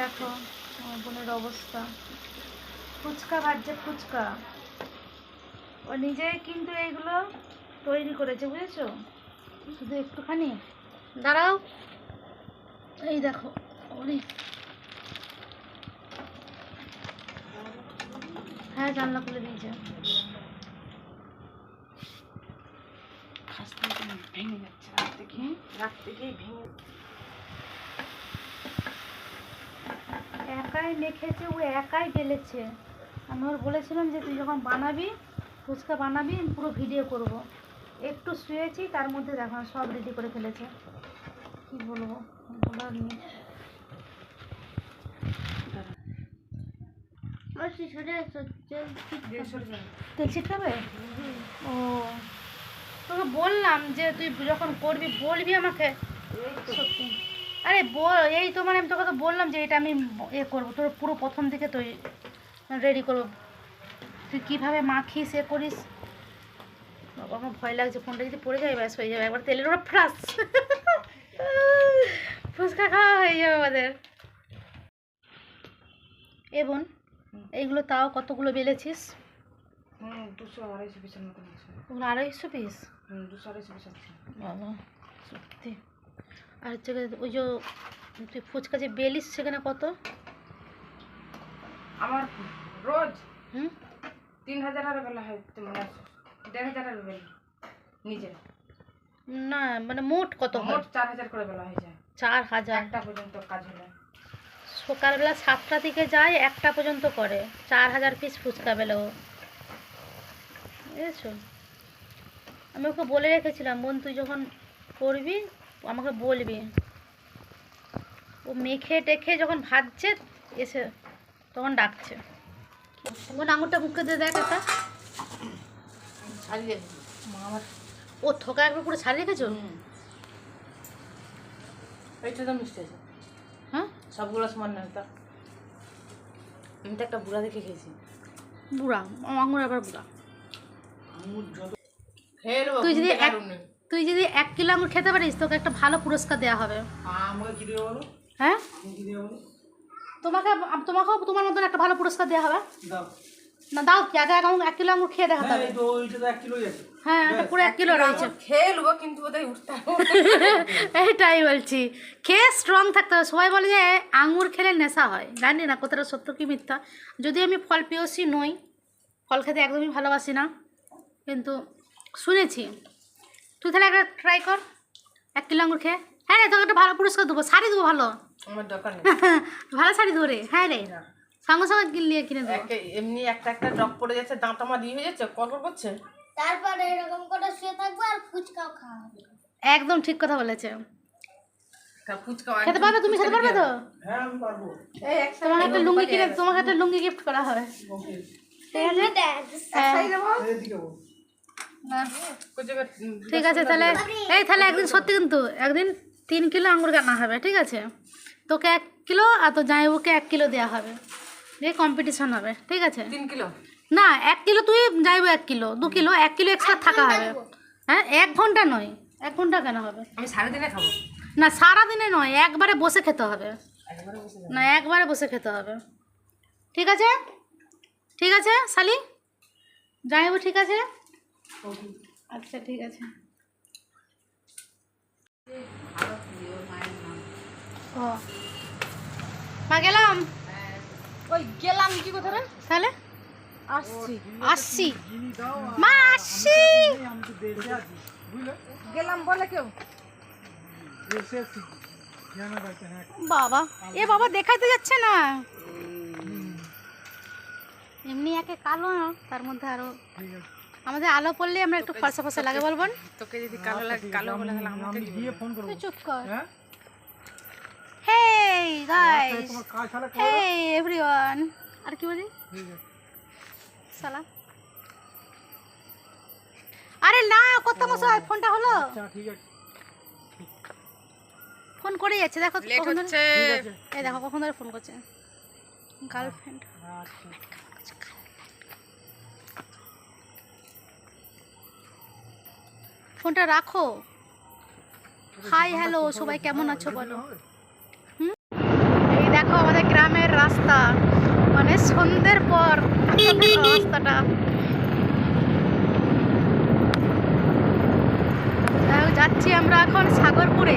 দেখো আমার বোনের অবস্থা, ফুচকা ভাজছে, ফুচকা ও নিজেই কিন্তু এইগুলো তৈরি করেছে, বুঝেছো? শুধু একটুখানি দাঁড়াও, এই দেখো ওরে, হ্যাঁ জানলা খুলে দিয়েছে। ভেঙে যাচ্ছে রাত থেকেই ভেঙে। একাই মেখেছে, ও একাই ঢেলেছে। আমি ওর বলেছিলাম যে তুই যখন বানাবি, ফুচকা বানাবি, আমি পুরো ভিডিও করব। একটু শুয়েছি, তার মধ্যে দেখো সব রেডি করে ফেলেছে। কি বলবো, বলার নেই। তেল ছিটকাবে? ও, তোকে বললাম যে তুই যখন করবি বলবি আমাকে। সত্যি, আরে এই তো মানে আমি তোকে তো বললাম যে এটা আমি করবো, তোর পুরো প্রথম থেকে তুই রেডি করবো, তুই কীভাবে মাখিস করিস। বাবা আমার ভয় লাগছে, ফোনটা যদি পড়ে যায় ব্যাস হয়ে যাবে, একবার তেলের ওরা ফ্রাস ফুচকা খাওয়া হয়ে যাবে আমাদের। এবং এইগুলো তাও কতগুলো বেলেছিস? 200-250 পিসের মতন আছে। ওগুলো 250 পিস? 200-250 পিস আছে বাবা সত্যি। আর হচ্ছে ওই যে তুই ফুচকা যে বেলিস সেখানে কত? আমার রোজ 3000 বেলা হয়, মানে 1500 বেলা নিজে। না মানে মোট কত হয়? মোট 4000 করে বেলা হয়ে যায়। 4000? একটা পর্যন্ত কাজ হলে সকালবেলা 7টা থেকে যায়, 1টা পর্যন্ত করে, 4000 পিস ফুচকা বেলা ও, বুঝেছো? আমি ওকে বলে রেখেছিলাম, বোন তুই যখন করবি আমাকে বলবি। ও মেখে টেখে যখন ভাজছে এসে তখন ডাকছে। বোন আঙুরটা মুখে দিয়ে দেখ একটা। ছাড়িয়ে মা আমার ও থোকা একবার পুরো ছাড়িয়ে রেখেছো? এইটা তো মিষ্টি আছে। হ্যাঁ সবগুলো সমান নয় তো, আমি তো একটা বুড়া দেখে খেয়েছি। বুড়া আঙুর, আবার বুড়া। খেয়ে নেবো। তুই যদি 1 কিলো আঙুর খেতে পারিস তোকে একটা ভালো পুরস্কার দেওয়া হবে। আমাকে কি দেবো বলো? হ্যাঁ আমি কি দেবো বলো? তোমাকেও তোমার মতন একটা ভালো পুরস্কার দেওয়া হবে। দাও না দাও কি, আগে 1 কিলো আঙুর খেয়ে দেখাতে হবে। হ্যাঁ এটা পুরো 1 কিলো রয়েছে। খেয়ে নেবো কিন্তু বোধহয় উঠতে এইটাই বলছি, খেয়ে স্ট্রং থাকতে হবে। সবাই বলে যে আঙুর খেলে নেশা হয়, জানি না কতটা সত্য কি মিথ্যা। যদি আমি ফল প্রিয়সী নই, ফল খেতে একদমই ভালোবাসি না, কিন্তু শুনেছি। তুই তাহলে একটা ট্রাই কর, 1 কিলো আঙুর খেয়ে। হ্যাঁ রে, তোকে একটা ভালো পুরস্কার দেবো, শাড়ি দেবো ভালো। আমার দরকার নেই। ভালো শাড়ি দেবো রে। হ্যাঁ রে, সঙ্গে সঙ্গে কিনে দেবো। এমনি একটা ডগ পড়ে যাচ্ছে, দাঁত আমার দিয়ে হয়ে যাচ্ছে, কলকল করছে। তারপরে এরকম করে শুয়ে থাকবো আর ফুচকাও খাওয়া হবে। একদম ঠিক কথা বলেছে। ফুচকা খেতে পারবে? তুমি খেতে পারবে তো? হ্যাঁ আমি পারবো। তোমাকে একটা লুঙ্গি কিনে, তোমাকে একটা লুঙ্গি গিফট করা হবে, ঠিক আছে? ঠিক আছে তাহলে, তাহলে একদিন সত্যি কিন্তু একদিন 3 কিলো আঙুর কেনা হবে, ঠিক আছে? তোকে 1 কিলো আর তো জামাইবাবুকে 1 কিলো দেওয়া হবে, দিয়ে কম্পিটিশন হবে, ঠিক আছে? 3 কিলো না 1 কিলো, তুই জামাইবাবু 1 কিলো, 2 কিলো, 1 কিলো এক্সট্রা থাকা হবে। হ্যাঁ 1 ঘন্টা নয়, 1 ঘন্টা কেন হবে? আমি সারাদিনে খাবো না সারাদিনে নয়, একবারে বসে খেতে হবে। একবারে বসে না একবারে বসে খেতে হবে, ঠিক আছে? ঠিক আছে শালি, জামাইবাবু ঠিক আছে? আচ্ছা ঠিক আছে। ও মা গেলাম। ওই গেলাম কি কথা রে? তাহলে আসছি মা, আসছি। গেলাম বলে কেউ? বাবা বাবা দেখাইতে যাচ্ছে না, এমনি একে কালো না, তার মধ্যে আরো আমাদের আলো পড়লে আমরা একটু ফর্সা ফর্সা লাগে, বলবেন? তোকে যদি কালো লাগে, কালো বলে তাহলে আমাকে দিয়ে ফোন করব। তুই চুপ কর। হেই গাইস, হেই এভরিওয়ান। আর কি বলি সালাম। আরে না কত মশাই, ফোনটা হলো? ফোন করে যাচ্ছে, দেখো কখন ধরে, এই দেখো কখন ধরে ফোন করছে, গার্লফ্রেন্ড। ফোনটা রাখো। হাই হ্যালো সবাই কেমন আছো বলো। এই দেখো আমাদের গ্রামের রাস্তা, মানে সন্ধ্যের পর রাস্তাটা। যাচ্ছি আমরা এখন সাগরপুরে।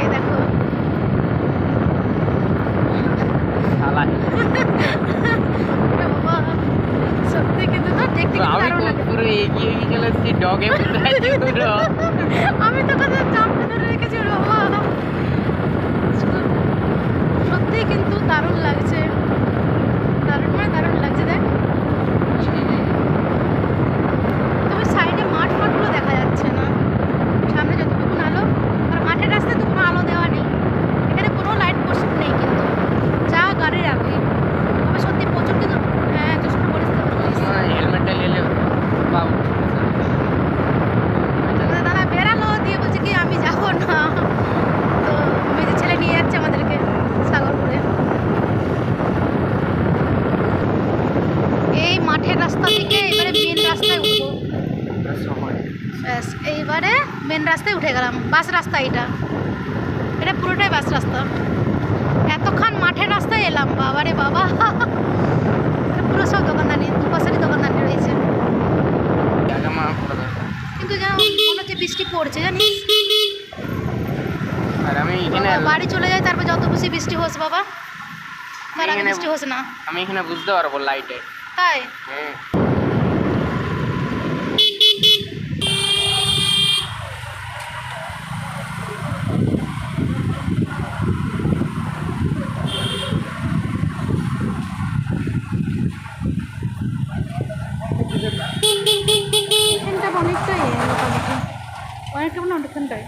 এই দেখো বাবা, সত্যি কিন্তু না দেখতে কি দারুণ লাগে। আমি তো কথা চাপতে ধরে রেখেছি বাবা, সত্যি কিন্তু দারুণ লাগছে, দারুণ মানে দারুণ লাগছে। দেখ তবে সাইডে মাঠ ফাটগুলো দেখা যাচ্ছে না, সামনে যতটুকু আলো, আর মাঠের রাস্তায় তো কোনো আলো দেওয়া নেই, এখানে কোনো লাইট পোস্ট নেই, কিন্তু যা গাড়ির আগে। তবে সত্যি প্রচুর কিন্তু, হ্যাঁ চেষ্টা করিস দাদা বেরালো দিয়ে বলছে কি আমি যাবো না, তো মেয়েদের ছেলে নিয়ে যাচ্ছে আমাদেরকে সাগরপুরে। এই মাঠের রাস্তা থেকে এবারে মেন রাস্তায় উঠবো, ব্যাস এইবারে মেন রাস্তায় উঠে গেলাম। বাস রাস্তা এটা, এটা পুরোটাই বাস রাস্তা। এতক্ষণ মাঠের রাস্তায় এলাম, বাবারে বাবা, পুরো সব দোকানদানি, দুপাশেরই দোকানদানি রয়েছে, কিন্তু যেন মনে হচ্ছে বৃষ্টি পড়ছে জানিস। আর আমি এখানে বাড়ি চলে যাই, তারপর যত খুশি বৃষ্টি হোস বাবা, তার আগে বৃষ্টি হোস না। আমি এখানে বুঝতে পারবো লাইটে। তাই হ্যাঁ এখানটা অনেকটাই মোটামুটি, অনেকটা মানে অনেকখানটাই।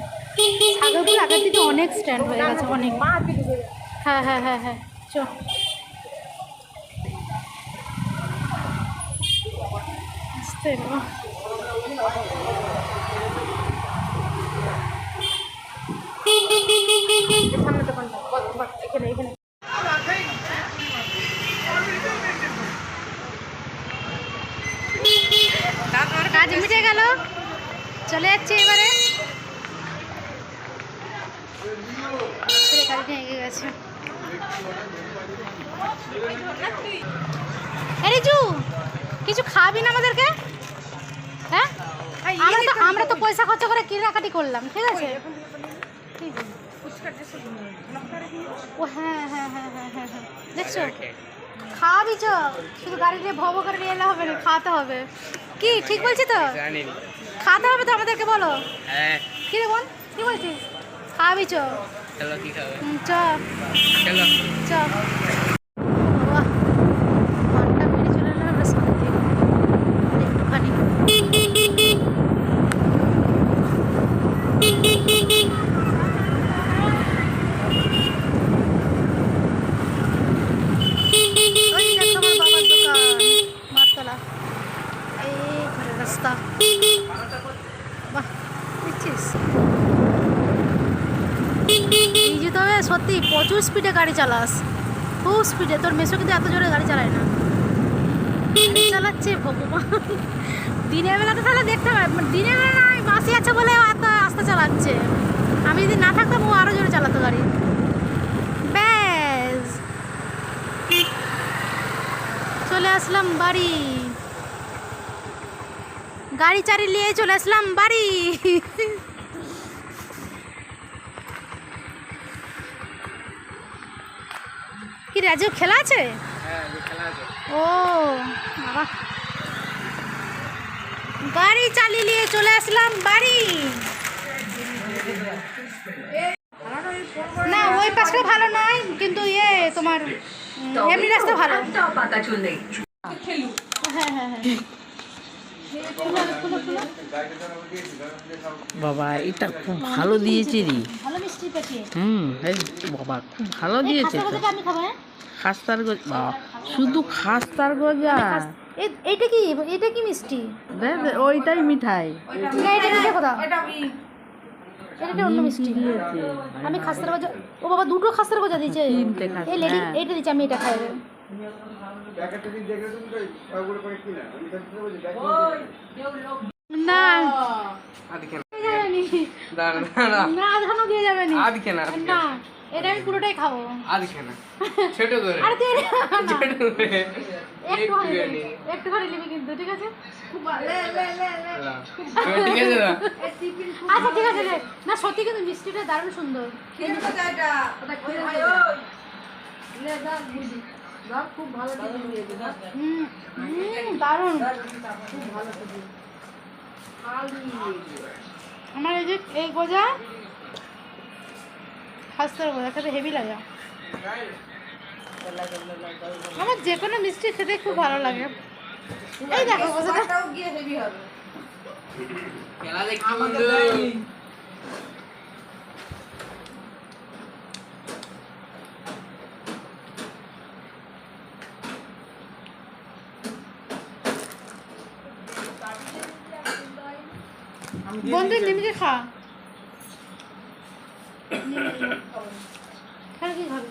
সাগরপুর আগের থেকে অনেক স্ট্যান্ড হয়ে গেছে, অনেক। হ্যাঁ হ্যাঁ হ্যাঁ হ্যাঁ চ। আসতে বাবা। এখানে এখানে কাজ মিটে গেল, চলে যাচ্ছে এবারে। ছেলে গাড়ি নিয়ে এগিয়ে গেছে। আরে জু, কিছু খাবি না আমাদেরকে? হ্যাঁ আমরা তো পয়সা খরচ করে কেনাকাটি করলাম, ঠিক আছে। ও হ্যাঁ হ্যাঁ হ্যাঁ হ্যাঁ হ্যাঁ হ্যাঁ দেখছো, খাওয়াবি চ, শুধু গাড়ি নিয়ে ভব করে নিয়ে এলে হবে না, খাওয়াতে হবে। কি ঠিক বলছি তো? খাওয়াতে হবে তো আমাদেরকে, বলো। হ্যাঁ কি রে বোন, কি বলছিস? খাওয়াবি চ, চলো কি খাবে চ চলো চ। বাবা, মনটা বেড়ে চলে এলো আমরা শান্তি একটুখানি। ওই দেখো আমার বাবার দোকান, মাতলা, এই ঘরের রাস্তা। বাহ দেখছিস, নিজে তবে সত্যি প্রচুর স্পিডে গাড়ি চালাস, খুব স্পিডে। তোর মেসো কিন্তু এত জোরে গাড়ি চালায় না, গাড়ি চালাচ্ছে ভগবান। দিনের বেলা তো তাহলে দেখতে পাই, দিনের বেলা না বাসি আছে বলে এত আস্তে চালাচ্ছে, আমি যদি না থাকতাম ও আরও জোরে চালাতো গাড়ি। ব্যাস চলে আসলাম বাড়ি, গাড়ি চারি নিয়ে চলে আসলাম বাড়ি। কি রাজু খেলা আছে? ও বাবা, গাড়ি চালিয়ে নিয়ে চলে আসলাম বাড়ি। না ওই পাশটা ভালো নয়, কিন্তু ইয়ে তোমার এমনি রাস্তা ভালো। হ্যাঁ হ্যাঁ হ্যাঁ বাবা এটা খুব ভালো দিয়েছে রে। ভালো মিষ্টি পেটি। এই বাবা খুব ভালো দিয়েছে তো। আমি খাবো। হ্যাঁ খাস্তার গজা, বাবা শুধু খাস্তার গজা। এইটা কি মিষ্টি? দেখ ওইটাই মিঠাই। না এটা মিঠে কথা, এটা অন্য মিষ্টি দিয়েছে। আমি খাস্তার গজা, ও বাবা দুটো খাস্তার গজা দিয়েছে। এই লেডি এইটা দিচ্ছে, আমি এটা খাই। না নি দাঁড়া দাঁড়া না আধানো দিয়ে যাবে নি আধ কেনা না এটা আমি পুরোটাই খাবো আধ কেনা ছোট করে আরে তুই না, ছোট করে একটুখানি নিবি কিন্তু ঠিক আছে ঠিক আছে না আচ্ছা ঠিক আছে রে না সত্যি কিন্তু মিষ্টিটা দারুণ সুন্দর দারুণ আমার এই যে এই গজা খাস্তার গজা খেতে হেভি লাগে আমার যে কোনো মিষ্টি খেতে খুব ভালো লাগে এই দেখো গজাটা খেলা দেখি বন্ধু নিমকে খা খানা কি খাবি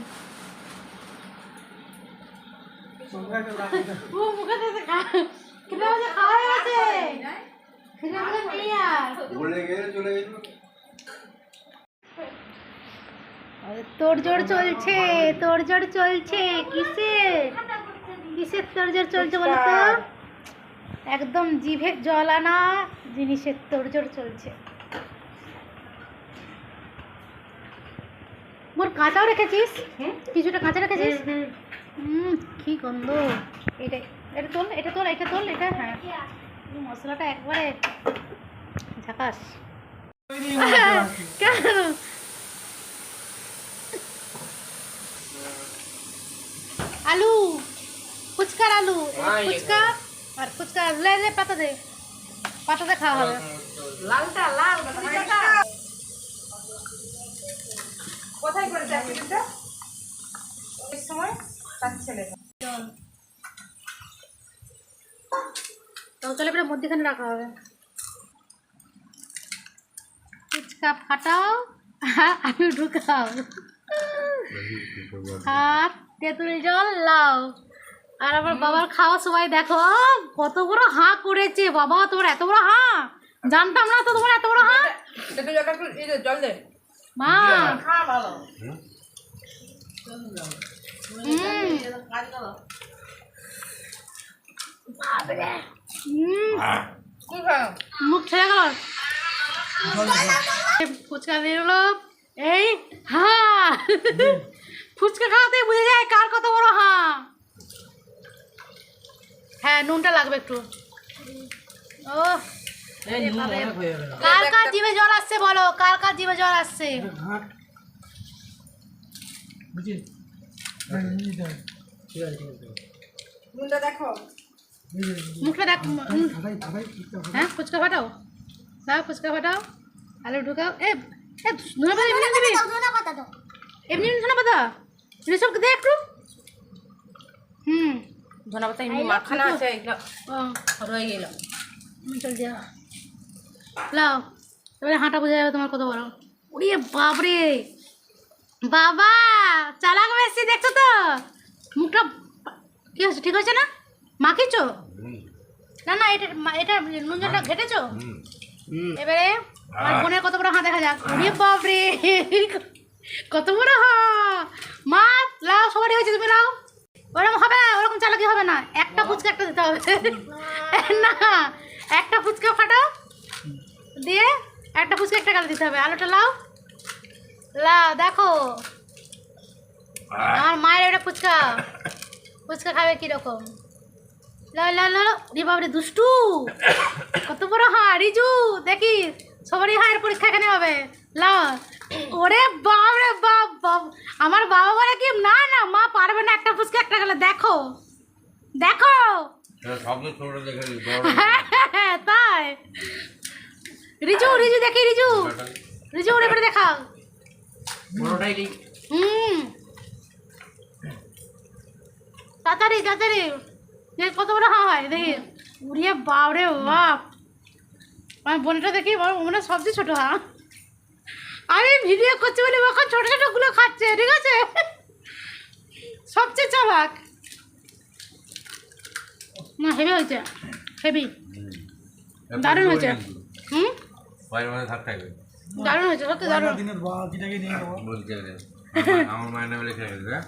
ও মুখে দিতে খা কিনা বাজে খাওয়া হয়ে গেছে কিনা বাজে নেই আর তোড়জোড় চলছে তোড়জোড় চলছে কিসের কিসের তোড়জোড় চলছে বলো তো একদম জিভে জল আনা জিনিসের তোড়জোড় চলছে মোর কাঁচাও রেখেছিস কিছুটা কাঁচা রেখেছিস কি গন্ধ এটা এটা তোল এটা তোল এটা তোল এটা হ্যাঁ এই মশলাটা একবারে ঝাকাস কেন আলু ফুচকার আলু ফুচকা আর ফুচকা লে লে পাতাতে খাওয়া হবে লালটা লাল কোথায় করে যাচ্ছি এটা এই সময় তার ছেলে তাহলে এবার মধ্যখানে রাখা হবে ফুচকা ফাটাও আলু ঢুকাও আর তেঁতুল জল লাও আর আমার বাবার খাওয়া সবাই দেখো কত বড় হাঁ করেছে বাবা তোমার এত বড় হাঁ জানতাম না তো তোমার এত বড় হাঁ জল দে মা খা ভালো মুখ ছেড়ে গেল ফুচকা দিয়ে দিল এই হ্যাঁ ফুচকা খাওয়াতে বুঝে যায় কার কত বড় হ্যাঁ হ্যাঁ নুনটা লাগবে একটু ও কার কার জিভে জল আসছে বলো কার কার জিভে জল আসছে মুন্ডা দেখো মুখটা দেখ হ্যাঁ ফুচকা ফাটাও দাও ফুচকা ফাটাও আলু ঢুকাও এ ধনে পাতা এমনি দিবি এমনি ধনে পাতা সব দে একটু ধনা পাতা এমনি মাখানা আছে এগুলো ও রয়ে গেল চল যা লাও এবারে হাঁটা বোঝা যাবে তোমার কত বড় ওরে বাপরে বাবা চালাক বেশি দেখছো তো মুখটা কি হয়েছে ঠিক হয়েছে না মাখিছো না না এটা এটা নুন জলটা ঘেটেছো এবারে আমার বোনের কত বড় হাঁ দেখা যাক ওরে বাপরে কত বড় হাঁ মা লাও সবারই হয়েছে তুমি লাও ওরকম হবে না ওরকম চালাকি হবে না একটা ফুচকা একটা দিতে হবে না একটা ফুচকা ফাটাও দিয়ে একটা ফুচকা একটা গালে দিতে হবে আলুটা লাও লাও দেখো আমার মায়ের একটা ফুচকা ফুচকা খাবে কিরকম লাও লাও লাও রে বাবরে দুষ্টু কত বড় হাঁ রিজু দেখি সবারই হাঁয়ের পরীক্ষা এখানে হবে লাও ওরে বাবরে বাপ বাপ আমার বাবা বলে কি না না মা পারবে না একটা ফুচকা একটা গেলে দেখো দেখো তাই রিজু রিজু দেখি রিজু রিজু ওরে করে দেখাও তাড়াতাড়ি তাড়াতাড়ি দেখ কত বড় হাঁ হয় দেখি উড়িয়ে বাপরে বাপ আমার বোনটা দেখি মনে সবচেয়ে ছোট হাঁ আমি ভিডিও করছি বলে ওখানে ছোটো ছোটোগুলো খাচ্ছে ঠিক আছে সবচেয়ে চালাক না হেভি হয়েছে হেভি দারুণ হয়েছে পরের মাসে থাক থাকবে দারুণ হয়েছে সত্যি দারুণ দিনের বাকিটাকে নিয়ে নেবো। বলতে গেলে আমার মায়ের নামে লিখে রেখেছে হ্যাঁ?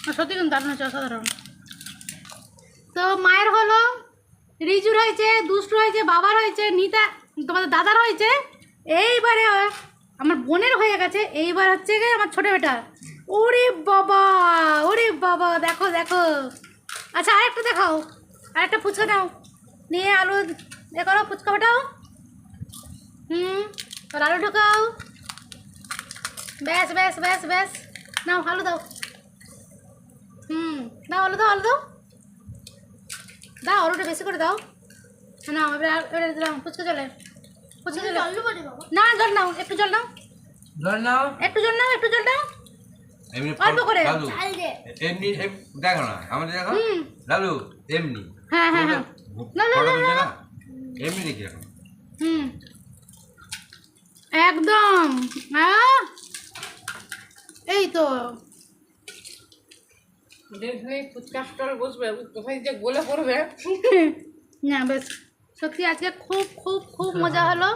সত্যি কিন্তু দারুণ হয়েছে অসাধারণ। তো মায়ের হলো, রিজুর হয়েছে, দুষ্টু হয়েছে, বাবার হয়েছে, নিতা তোমাদের দাদার হয়েছে, এইবারে আমার বোনের হয়ে গেছে, এইবার হচ্ছে গিয়ে আমার ছোটো বেটা। ওরে বাবা, ওরে বাবা, দেখো দেখো। আচ্ছা আরেকটা দেখাও, আরেকটা ফুচকা দাও, নিয়ে আলু এ করো, ফুচকা ওটাও। আর আলু ঢোকাও। ব্যাস ব্যাস ব্যাস ব্যাস, নাও আলু দাও। দাও আলু দাও, আলু দাও, দাও আলুটা বেশি করে দাও। না এবারে দিলাম ফুচকা জলে, ফুচকা জলে। না জল নাও, একটু জল নাও, ধর নাও। একটু জল নাও, একটু জল নাও, এমনি অল্প করে। লালু, এমনি দেখো না আমাদের দেখো লালু এমনি হ্যাঁ হ্যাঁ হ্যাঁ, না না ফটো না তুলছে না, না এমনি দেখি এখন একদম। হ্যাঁ এই তো যেখানে ফুচকা স্টল বসবে কোথায় যে গলে পড়বে। না বেশ সত্যি আজকে খুব খুব খুব মজা হলো।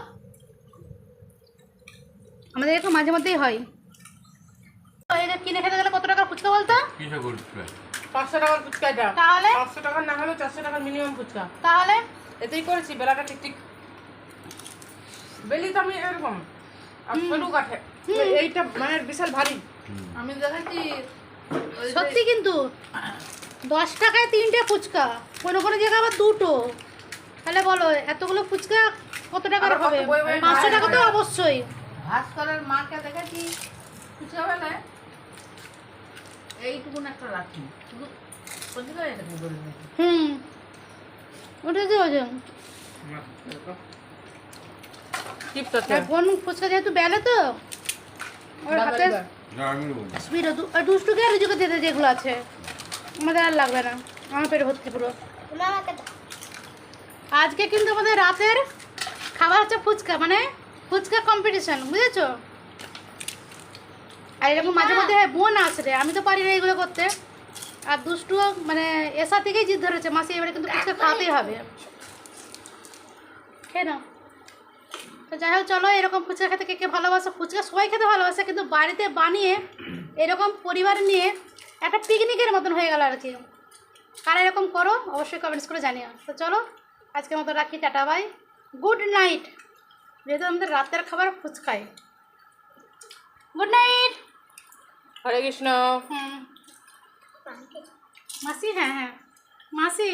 আমাদের একটু মাঝে মধ্যেই হয়। এটা কিনে খেতে গেলে কত টাকার ফুচকা বলতো? কিসে করছে 500 টাকার ফুচকা এটা। তাহলে 500 টাকার না হলেও 400 টাকার মিনিমাম ফুচকা। তাহলে এতেই করেছি বেলাটা ঠিক ঠিক। বেলি তো আমি এরকম আর সরু কাঠে, এইটা মানে বিশাল ভারী। আমি দেখাচ্ছি ওই যে- সত্যি কিন্তু 10 টাকায় 3টে ফুচকা, কোনো কোনো জায়গায় আবার 2টো। তাহলে বলো এতগুলো ফুচকা কত টাকার আরো কত হবে? বই বই 500 টাকা তো ভাড়া। অবশ্যই। ভাস্করের মাকে দেখেছি ফুচকা বেলায় এইটুকুন একটা রাখি শুধু ফুচকা এটাকে বলবে। ওটা যে ওজন। চিপস আছে আর বোন ফুচকা যেহেতু বেলে তো ওর হাতে না আমি বলবো স্পিড দুষ্টুকে আর রিজুকে দিতে যেগুলো আছে, আমাদের আর লাগবে না, আমার পেটে ভর্তি পুরো। আজকে কিন্তু আমাদের রাতের খাবার হচ্ছে ফুচকা, মানে ফুচকা কম্পিটিশন, বুঝেছো? আর এরকম মাঝে মধ্যে বোন আসবে, আমি তো পারি না এগুলো করতে। আর দুষ্টু মানে এসা থেকেই জিদ ধরেছে, মাসি এবারে কিন্তু ফুচকা খাওয়াতেই হবে। খেয়ে নাও। তো যাই হোক চলো, এরকম ফুচকা খেতে কে কে ভালোবাসো? ফুচকা সবাই খেতে ভালোবাসে, কিন্তু বাড়িতে বানিয়ে এরকম পরিবার নিয়ে একটা পিকনিকের মতন হয়ে গেল আর কি। কারা এরকম করো অবশ্যই কমেন্টস করে জানিও। তো চলো আজকের মতো রাখি, টাটা বাই, গুড নাইট। যেহেতু আমাদের রাতের খাবার ফুচকাই, গুড নাইট। হরে কৃষ্ণ। মাসি, হ্যাঁ হ্যাঁ মাসি।